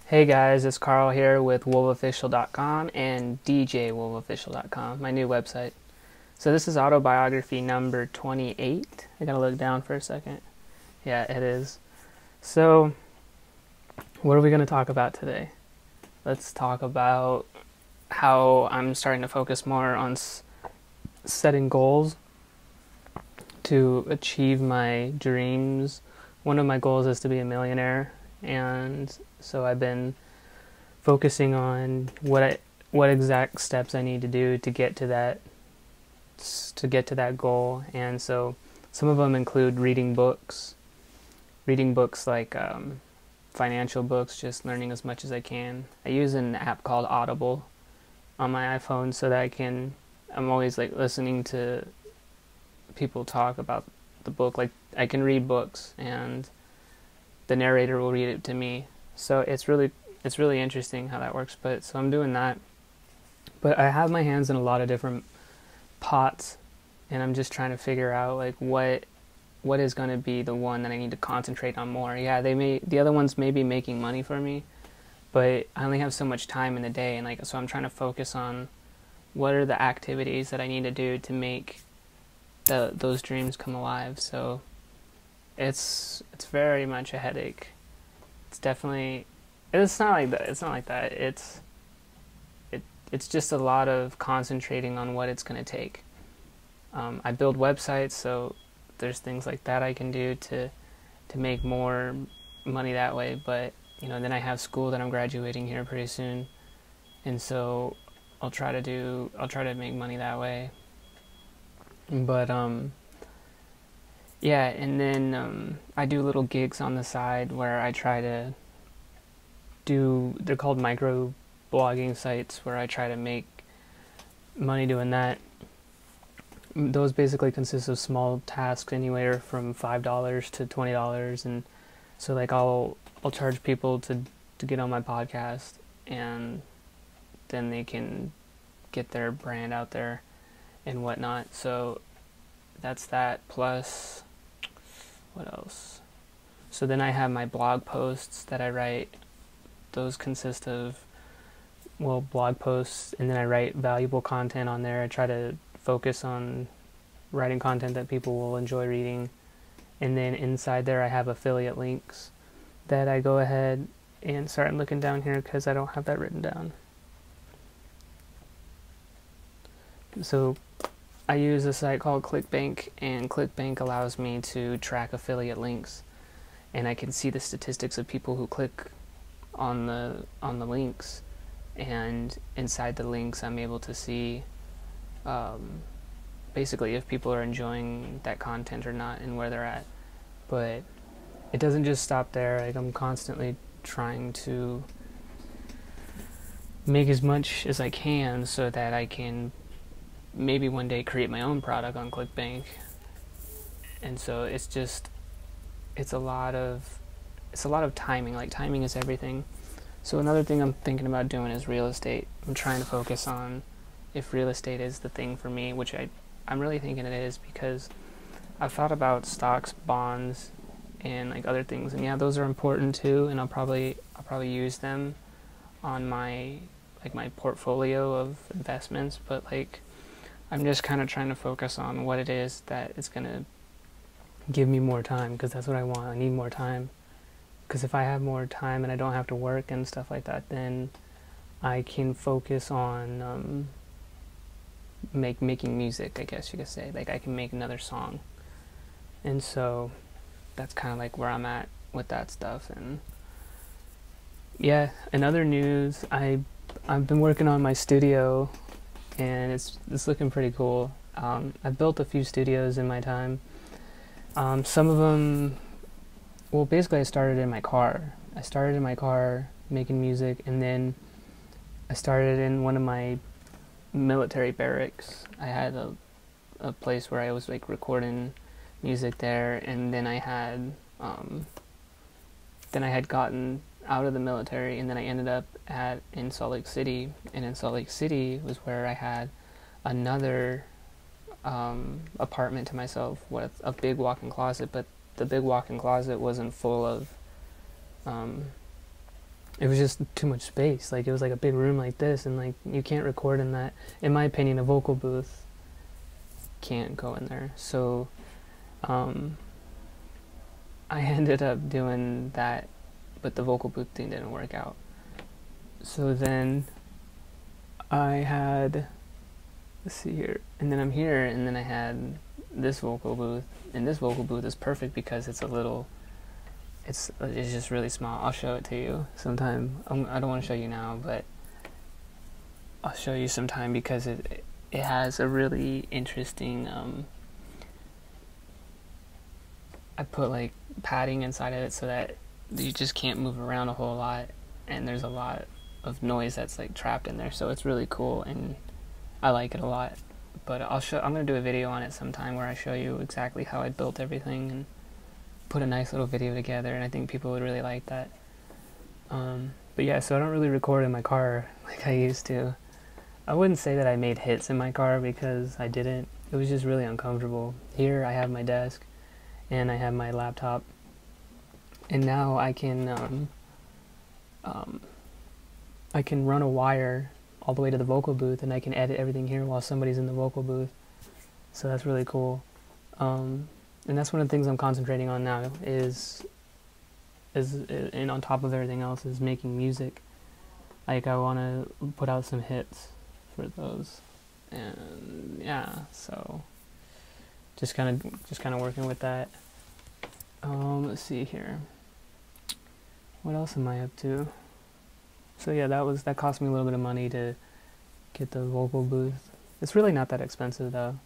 Hey guys, it's Carl here with WOLVOFFICIAL.com and DJWolvOfficial.com, my new website. So this is Autobiography number 28. I gotta look down for a second. Yeah, it is. So, what are we gonna talk about today? Let's talk about how I'm starting to focus more on setting goals to achieve my dreams. One of my goals is to be a millionaire, and so I've been focusing on what exact steps I need to do to get to that goal. And so some of them include reading books like financial books, just learning as much as I can. I use an app called Audible on my iPhone so that I'm always like listening to people talk about the book. Like I can read books and the narrator will read it to me. So it's really interesting how that works. But so I'm doing that. But I have my hands in a lot of different pots, and I'm just trying to figure out like what is going to be the one that I need to concentrate on more. Yeah, the other ones may be making money for me, but I only have so much time in the day, and like so I'm trying to focus on what are the activities that I need to do to make those dreams come alive. So it's very much a headache. It's not like that. It's just a lot of concentrating on what it's going to take. I build websites, so there's things like that I can do to make more money that way. But then I have school that I'm graduating here pretty soon, and so I'll try to make money that way. But yeah, and then I do little gigs on the side where I try to they're called micro blogging sites, where I try to make money doing that. Those basically consist of small tasks anywhere from $5 to $20, and so like I'll charge people to get on my podcast, and then they can get their brand out there and whatnot. So that's that. Plus, what else? So then I have my blog posts that I write. Those consist of blog posts, and then I write valuable content on there. I try to focus on writing content that people will enjoy reading. And then inside there I have affiliate links that I go ahead and start looking down here because I don't have that written down. So I use a site called ClickBank, and ClickBank allows me to track affiliate links, and I can see the statistics of people who click on the links, and inside the links I'm able to see basically if people are enjoying that content or not and where they're at. But it doesn't just stop there. Like I'm constantly trying to make as much as I can so that I can maybe one day create my own product on ClickBank. And so it's a lot of timing. Like timing is everything. So another thing I'm thinking about doing is real estate. I'm trying to focus on if real estate is the thing for me, which I'm really thinking it is, because I've thought about stocks, bonds, and like other things, and yeah, those are important too, and I'll probably use them on my portfolio of investments. But like I'm just kind of trying to focus on what it is that is going to give me more time, because that's what I want. I need more time. Because if I have more time and I don't have to work and stuff like that, then I can focus on making music, I guess you could say. Like I can make another song. And so that's kind of like where I'm at with that stuff. And yeah, in other news, I've been working on my studio, and it's looking pretty cool. I've built a few studios in my time. Some of them, basically I started in my car. I started in my car making music, and then I started in one of my military barracks. I had a place where I was like recording music there, and then I had gotten out of the military, and then I ended up in Salt Lake City, and in Salt Lake City was where I had another apartment to myself with a big walk-in closet, but the big walk-in closet wasn't full of it was just too much space. Like, it was like a big room like this, and like you can't record in that. In my opinion, a vocal booth can't go in there. So I ended up doing that, but the vocal booth thing didn't work out. So then I had, let's see here, and then I'm here, and then I had this vocal booth, and this vocal booth is perfect because it's a little, it's just really small. I'll show it to you sometime. I don't want to show you now, but I'll show you sometime because it has a really interesting, I put like padding inside of it so that you just can't move around a whole lot, and there's a lot of noise that's like trapped in there, so it's really cool and I like it a lot. But I'm gonna do a video on it sometime where I show you exactly how I built everything and put a nice little video together, and I think people would really like that. But yeah, so I don't really record in my car like I used to. I wouldn't say that I made hits in my car because I didn't. It was just really uncomfortable. Here I have my desk and I have my laptop, and now I can run a wire all the way to the vocal booth, and I can edit everything here while somebody's in the vocal booth. So that's really cool. And that's one of the things I'm concentrating on now and on top of everything else is making music. Like, I want to put out some hits for those, and yeah, so just kind of working with that. Let's see here. What else am I up to? So yeah, that cost me a little bit of money to get the vocal booth. It's really not that expensive though.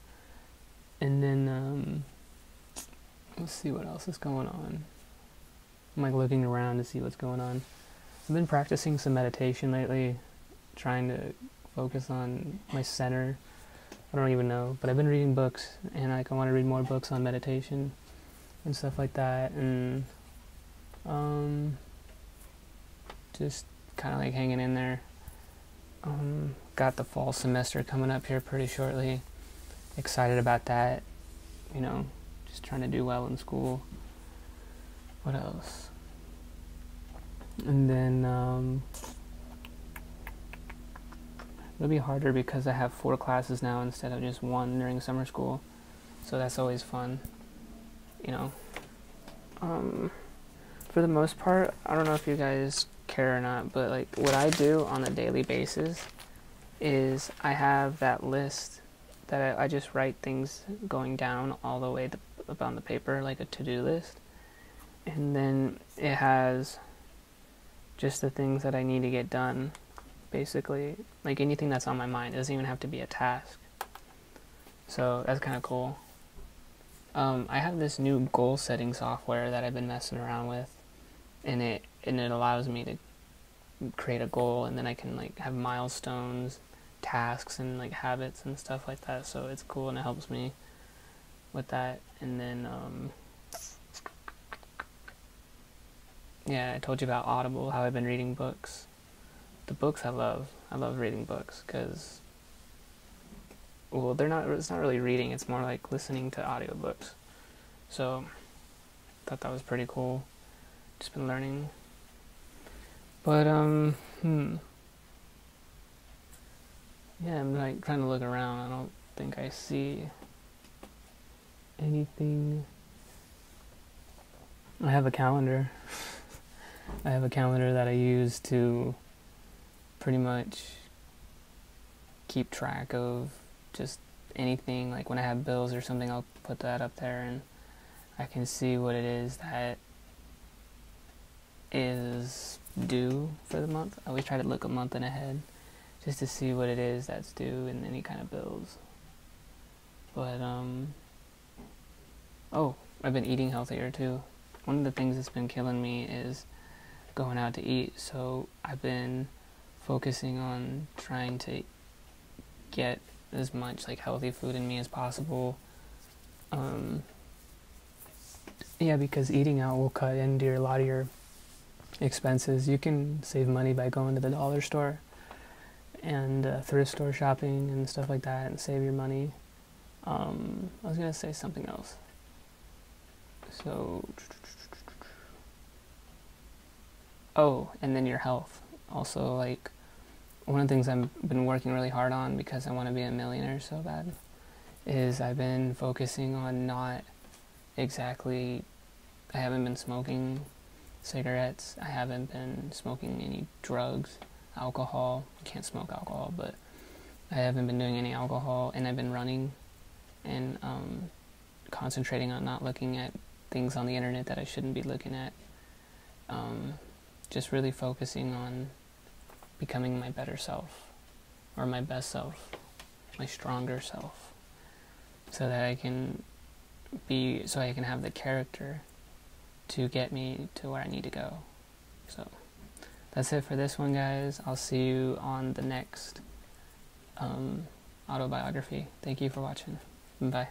And then let's see what else is going on. I'm like looking around to see what's going on. I've been practicing some meditation lately, trying to focus on my center. I don't even know, but I've been reading books, and like I want to read more books on meditation and stuff like that, and just kind of like hanging in there. Got the fall semester coming up here pretty shortly. Excited about that, you know, just trying to do well in school. What else? And then it'll be harder because I have 4 classes now instead of just 1 during summer school, so that's always fun, you know. For the most part, I don't know if you guys care or not, but like what I do on a daily basis is I have that list that I just write things going down all the way up on the paper, like a to-do list, and then it has just the things that I need to get done, basically, like anything that's on my mind. It doesn't even have to be a task, so that's kind of cool. I have this new goal setting software that I've been messing around with, and it allows me to create a goal, and then I can like have milestones, tasks, and like habits and stuff like that, so it's cool and it helps me with that. And then yeah, I told you about Audible, how I've been reading books. The books I love reading books because, well, it's not really reading, it's more like listening to audiobooks. So I thought that was pretty cool. Just been learning. But yeah, I'm like trying to look around. I don't think I see anything. I have a calendar. I have a calendar that I use to pretty much keep track of just anything. Like when I have bills or something, I'll put that up there and I can see what it is that is due for the month. I always try to look a month in ahead just to see what it is that's due in any kind of bills. But oh, I've been eating healthier too. One of the things that's been killing me is going out to eat, so I've been focusing on trying to get as much like healthy food in me as possible. Yeah, because eating out will cut into a lot of your expenses. You can save money by going to the dollar store and thrift store shopping and stuff like that and save your money. I was gonna say something else. So Oh, and then your health. Also, like, one of the things I've been working really hard on because I want to be a millionaire so bad is I've been focusing on not exactly, I haven't been smoking cigarettes, I haven't been smoking any drugs, alcohol. I can't smoke alcohol, but I haven't been doing any alcohol, and I've been running and concentrating on not looking at things on the internet that I shouldn't be looking at. Just really focusing on becoming my better self, or my best self, my stronger self, so that I can have the character to get me to where I need to go. So that's it for this one, guys. I'll see you on the next autobiography. Thank you for watching. Bye.